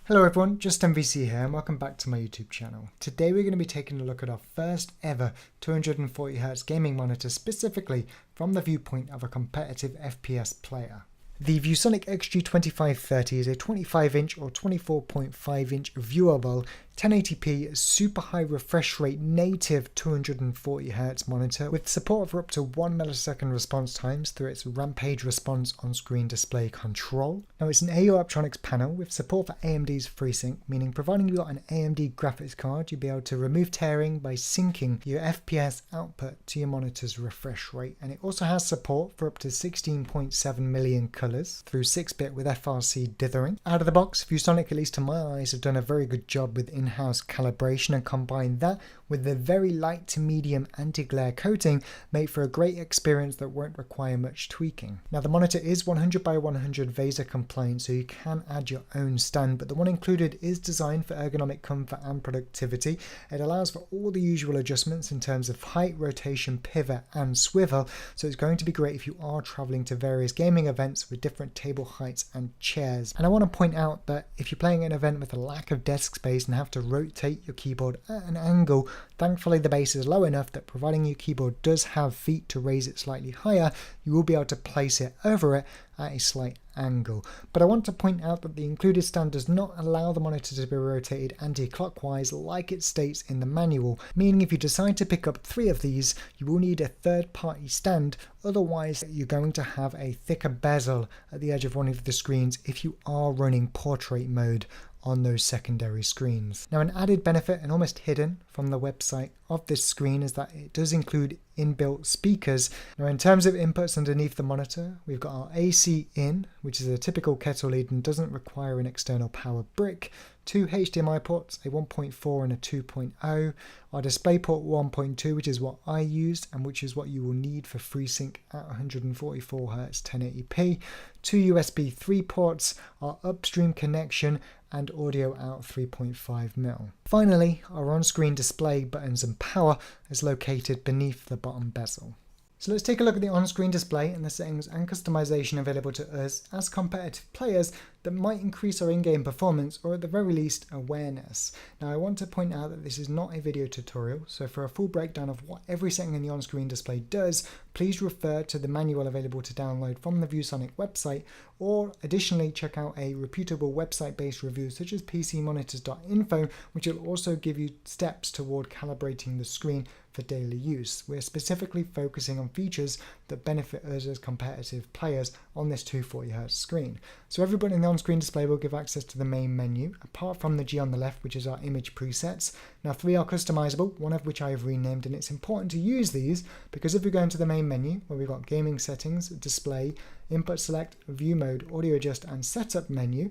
Hello everyone, just MVC here and welcome back to my YouTube channel. Today we're going to be taking a look at our first ever 240Hz gaming monitor, specifically from the viewpoint of a competitive FPS player. The Viewsonic XG2530 is a 25-inch or 24.5-inch viewable 1080p super high refresh rate native 240Hz monitor with support for up to 1 millisecond response times through its Rampage response on-screen display control. Now it's an AO Optronics panel with support for AMD's FreeSync, meaning providing you've got an AMD graphics card, you'll be able to remove tearing by syncing your FPS output to your monitor's refresh rate. And it also has support for up to 16.7 million colours through 6-bit with FRC dithering. Out of the box, Viewsonic, at least to my eyes, have done a very good job with in-house calibration, and combine that with the very light to medium anti-glare coating make for a great experience that won't require much tweaking. Now the monitor is 100 by 100 VESA compliant, so you can add your own stand, but the one included is designed for ergonomic comfort and productivity. It allows for all the usual adjustments in terms of height, rotation, pivot and swivel, so it's going to be great if you are traveling to various gaming events with different table heights and chairs. And I want to point out that if you're playing an event with a lack of desk space and have to rotate your keyboard at an angle, thankfully the base is low enough that providing your keyboard does have feet to raise it slightly higher, you will be able to place it over it at a slight angle. But I want to point out that the included stand does not allow the monitor to be rotated anti-clockwise like it states in the manual, meaning if you decide to pick up 3 of these, you will need a third-party stand, otherwise you're going to have a thicker bezel at the edge of one of the screens if you are running portrait mode on those secondary screens. Now an added benefit, and almost hidden from the website of this screen, is that it does include inbuilt speakers. Now in terms of inputs underneath the monitor, we've got our AC in, which is a typical kettle lead and doesn't require an external power brick, 2 HDMI ports, a 1.4 and a 2.0, our DisplayPort 1.2, which is what I used and which is what you will need for FreeSync at 144Hz 1080p, 2 USB 3 ports, our upstream connection and audio out 3.5mm. Finally, our on-screen display buttons and power is located beneath the bottom bezel. So let's take a look at the on-screen display and the settings and customization available to us as competitive players that might increase our in-game performance, or at the very least awareness. Now I want to point out that this is not a video tutorial, so for a full breakdown of what every setting in the on-screen display does, please refer to the manual available to download from the Viewsonic website, or additionally check out a reputable website-based review such as PCmonitors.info, which will also give you steps toward calibrating the screen for daily use. We're specifically focusing on features that benefit us as competitive players on this 240Hz screen. So every button in the on-screen display will give access to the main menu, apart from the G on the left, which is our image presets. Now 3 are customizable, one of which I have renamed, and it's important to use these because if we go into the main menu where we've got gaming settings, display, input select, view mode, audio adjust and setup menu,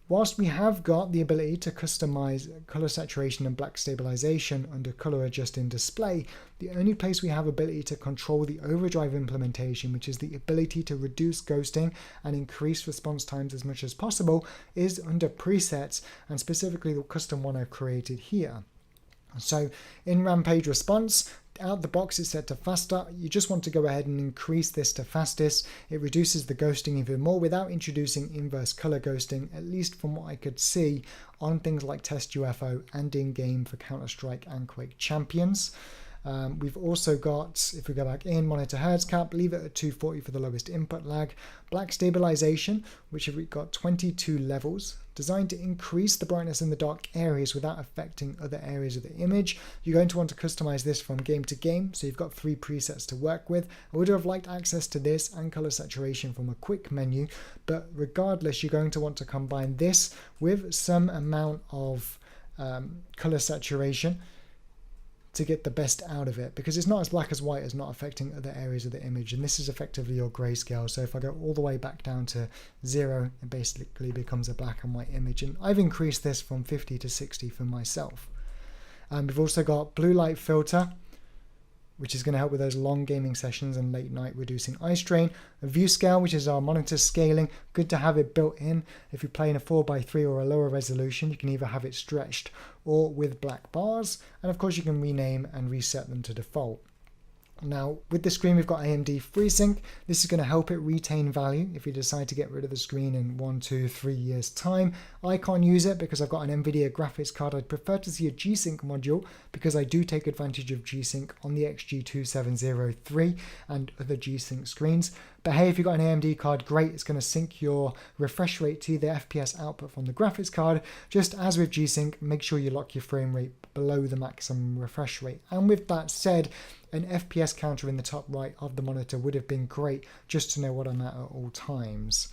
whilst we have got the ability to customize color saturation and black stabilization under color adjust in display, the only place we have ability to control the overdrive implementation, which is the ability to reduce ghosting and increase response times as much as possible, is under presets, and specifically the custom one I've created here. So in Rampage response, out the box it's set to faster. You just want to go ahead and increase this to fastest. It reduces the ghosting even more without introducing inverse color ghosting, at least from what I could see on things like Test UFO and in-game for Counter-Strike and Quake Champions. We've also got, if we go back in, monitor hertz cap, leave it at 240 for the lowest input lag. Black stabilization, which we've got 22 levels, designed to increase the brightness in the dark areas without affecting other areas of the image. You're going to want to customize this from game to game, so you've got 3 presets to work with. I would have liked access to this and color saturation from a quick menu, but regardless, you're going to want to combine this with some amount of color saturation to get the best out of it, because it's not as black as white as not affecting other areas of the image, and this is effectively your grayscale. So if I go all the way back down to 0, it basically becomes a black and white image, and I've increased this from 50 to 60 for myself. We've also got blue light filter, which is going to help with those long gaming sessions and late night reducing eye strain. A view scale, which is our monitor scaling, good to have it built in. If you play in a 4:3 or a lower resolution, you can either have it stretched or with black bars, and of course you can rename and reset them to default. Now, with the screen, we've got AMD FreeSync. This is going to help it retain value if you decide to get rid of the screen in 1, 2, 3 years time. I can't use it because I've got an NVIDIA graphics card. I'd prefer to see a G-Sync module because I do take advantage of G-Sync on the XG2730 and other G-Sync screens. But hey, if you've got an AMD card, great. It's going to sync your refresh rate to the FPS output from the graphics card. Just as with G-Sync, make sure you lock your frame rate below the maximum refresh rate. And with that said, an FPS counter in the top right of the monitor would have been great just to know what I'm at all times.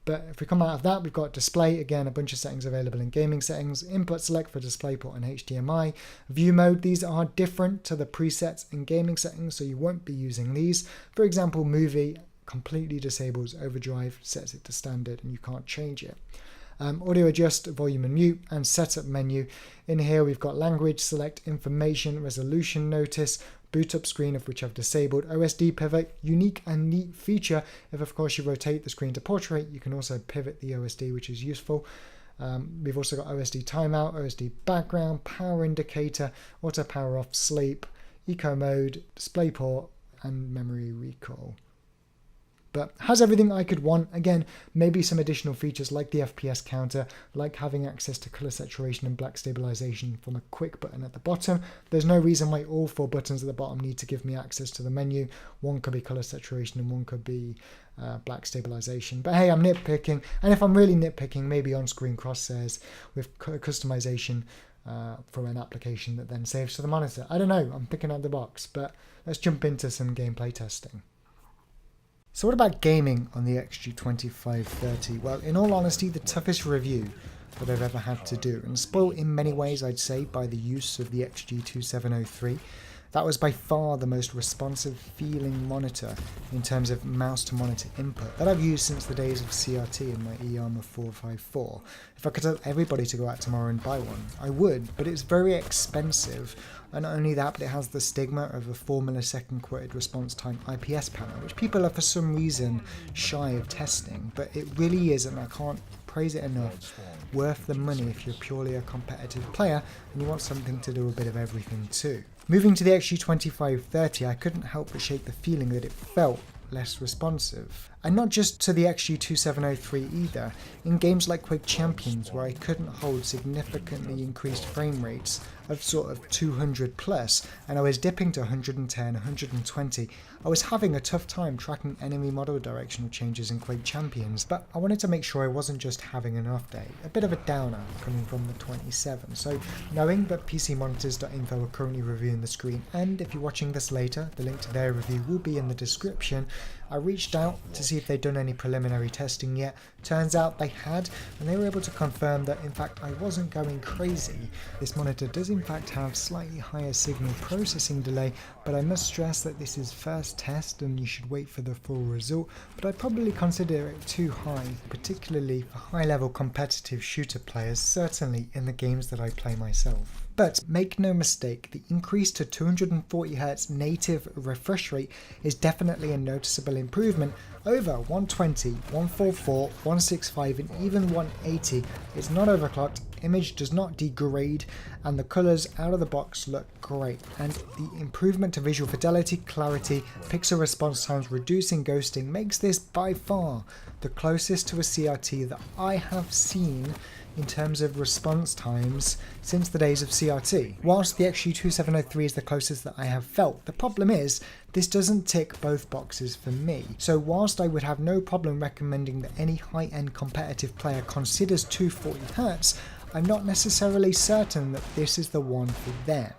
But if we come out of that, we've got display, again, a bunch of settings available in gaming settings, input select for DisplayPort and HDMI, view mode, these are different to the presets in gaming settings, so you won't be using these. For example, movie completely disables overdrive, sets it to standard, and you can't change it. Audio adjust, volume and mute, and setup menu. In here we've got language, select information, resolution notice, boot up screen, of which I've disabled, OSD pivot, unique and neat feature. If of course you rotate the screen to portrait, you can also pivot the OSD, which is useful. We've also got OSD timeout, OSD background, power indicator, auto power off, sleep, eco mode, DisplayPort, and memory recall. But has everything I could want. Again, maybe some additional features like the FPS counter, like having access to color saturation and black stabilization from a quick button at the bottom. There's no reason why all 4 buttons at the bottom need to give me access to the menu. One could be color saturation and one could be black stabilization. But hey, I'm nitpicking. And if I'm really nitpicking, maybe on-screen crosshairs with customization from an application that then saves to the monitor. I don't know, I'm picking out the box, but let's jump into some gameplay testing. So what about gaming on the XG2530? Well, in all honesty, the toughest review that I've ever had to do, and spoiled in many ways, I'd say, by the use of the XG2730. That was by far the most responsive feeling monitor in terms of mouse to monitor input that I've used since the days of CRT in my eArmor 454. If I could tell everybody to go out tomorrow and buy one, I would, but it's very expensive. And not only that, but it has the stigma of a 4 millisecond quoted response time IPS panel, which people are for some reason shy of testing, but it really is, and I can't praise it enough, worth the money if you're purely a competitive player and you want something to do a bit of everything too. Moving to the XG2530, I couldn't help but shake the feeling that it felt less responsive. And not just to the XG2730 either. In games like Quake Champions, where I couldn't hold significantly increased frame rates of sort of 200 plus, and I was dipping to 110, 120, I was having a tough time tracking enemy model directional changes in Quake Champions, but I wanted to make sure I wasn't just having an off day, a bit of a downer coming from the 27. So knowing that PCmonitors.info are currently reviewing the screen, and if you're watching this later, the link to their review will be in the description, I reached out to see if they'd done any preliminary testing yet. Turns out they had, and they were able to confirm that in fact I wasn't going crazy. This monitor does in fact have slightly higher signal processing delay, but I must stress that this is first test and you should wait for the full result, but I'd probably consider it too high, particularly for high level competitive shooter players, certainly in the games that I play myself. But make no mistake, the increase to 240Hz native refresh rate is definitely a noticeable improvement over 120, 144, 165 and even 180. It's not overclocked, image does not degrade, and the colours out of the box look great. And the improvement to visual fidelity, clarity, pixel response times, reducing ghosting makes this by far the closest to a CRT that I have seen in terms of response times since the days of CRT. Whilst the XG2730 is the closest that I have felt, the problem is this doesn't tick both boxes for me. So whilst I would have no problem recommending that any high-end competitive player considers 240Hz, I'm not necessarily certain that this is the one for them.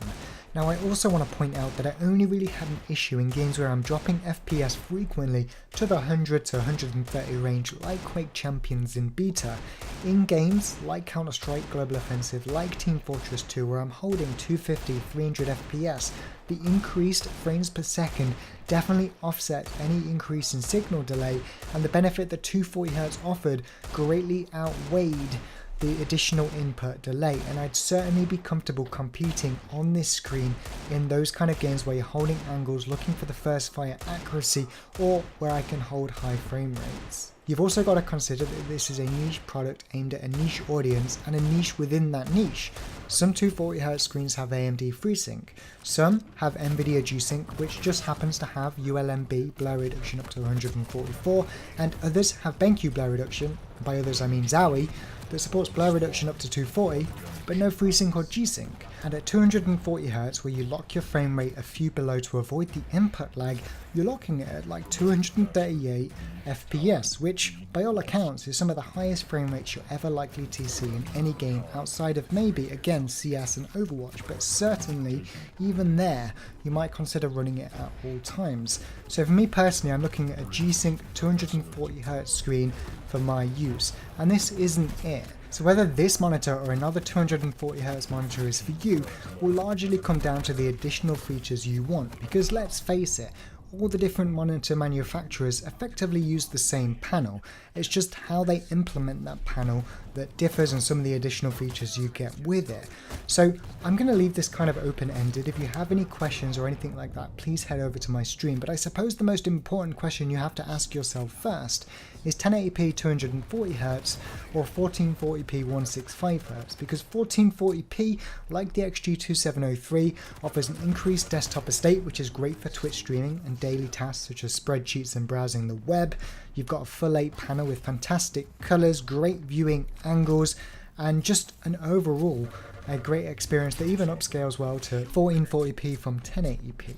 Now I also want to point out that I only really had an issue in games where I'm dropping FPS frequently to the 100 to 130 range like Quake Champions in beta. In games like Counter-Strike Global Offensive, like Team Fortress 2 where I'm holding 250, 300 FPS, the increased frames per second definitely offset any increase in signal delay, and the benefit that 240Hz offered greatly outweighed the additional input delay, and I'd certainly be comfortable competing on this screen in those kind of games where you're holding angles, looking for the first fire accuracy, or where I can hold high frame rates. You've also got to consider that this is a niche product aimed at a niche audience and a niche within that niche. Some 240Hz screens have AMD FreeSync, some have NVIDIA G-Sync, which just happens to have ULMB blur reduction up to 144, and others have BenQ blur reduction, by others I mean Zowie, that supports blur reduction up to 240, but no FreeSync or G-Sync. And at 240Hz, where you lock your frame rate a few below to avoid the input lag, you're locking it at like 238 FPS, which by all accounts is some of the highest frame rates you're ever likely to see in any game outside of maybe, again, CS and Overwatch, but certainly even there you might consider running it at all times. So for me personally, I'm looking at a G-Sync 240Hz screen for my use, and this isn't it. So whether this monitor or another 240Hz monitor is for you will largely come down to the additional features you want, because let's face it, all the different monitor manufacturers effectively use the same panel. It's just how they implement that panel that differs and some of the additional features you get with it. So I'm going to leave this kind of open-ended. If you have any questions or anything like that, please head over to my stream. But I suppose the most important question you have to ask yourself first is 1080p 240Hz or 1440p 165Hz, because 1440p, like the XG2730, offers an increased desktop estate, which is great for Twitch streaming and daily tasks such as spreadsheets and browsing the web. You've got a full 8 panel with fantastic colours, great viewing angles, and just an overall a great experience that even upscales well to 1440p from 1080p.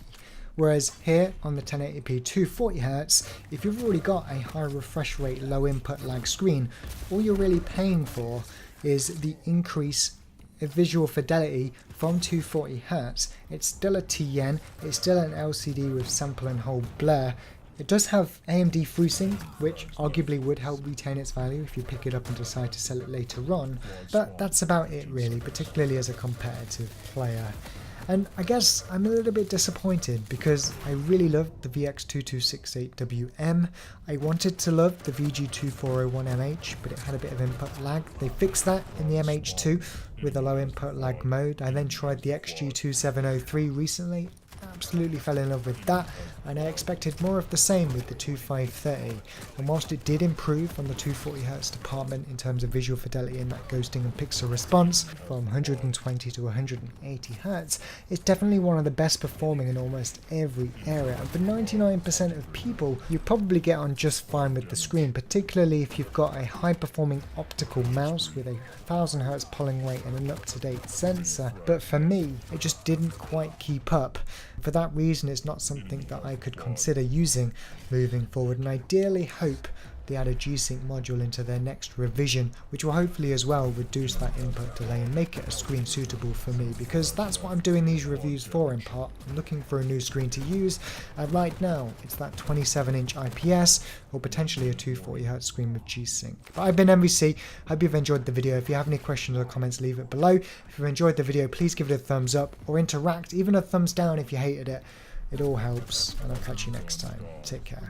Whereas here on the 1080p 240Hz, if you've already got a high refresh rate, low input lag screen, all you're really paying for is the increase of visual fidelity from 240Hz. It's still a TN, it's still an LCD with sample and hold blur. It does have AMD FreeSync, which arguably would help retain its value if you pick it up and decide to sell it later on, but that's about it really, particularly as a competitive player. And I guess I'm a little bit disappointed because I really loved the VX2268WM. I wanted to love the VG2401MH, but it had a bit of input lag. They fixed that in the MH2 with a low input lag mode. I then tried the XG2730 recently. Absolutely fell in love with that, and I expected more of the same with the 2530. And whilst it did improve on the 240Hz department in terms of visual fidelity and that ghosting and pixel response from 120 to 180Hz, it's definitely one of the best performing in almost every area. And for 99% of people, you probably get on just fine with the screen, particularly if you've got a high performing optical mouse with a 1000Hz polling rate and an up-to-date sensor. But for me, it just didn't quite keep up. For that reason, it's not something that I could consider using moving forward, and I ideally hope they add a G-Sync module into their next revision, which will hopefully as well reduce that input delay and make it a screen suitable for me, because that's what I'm doing these reviews for in part. I'm looking for a new screen to use, and right now it's that 27-inch IPS or potentially a 240Hz screen with G-Sync. But I've been MVC, hope you've enjoyed the video. If you have any questions or comments, leave it below. If you've enjoyed the video, please give it a thumbs up or interact, even a thumbs down if you hated it. It all helps, and I'll catch you next time. Take care.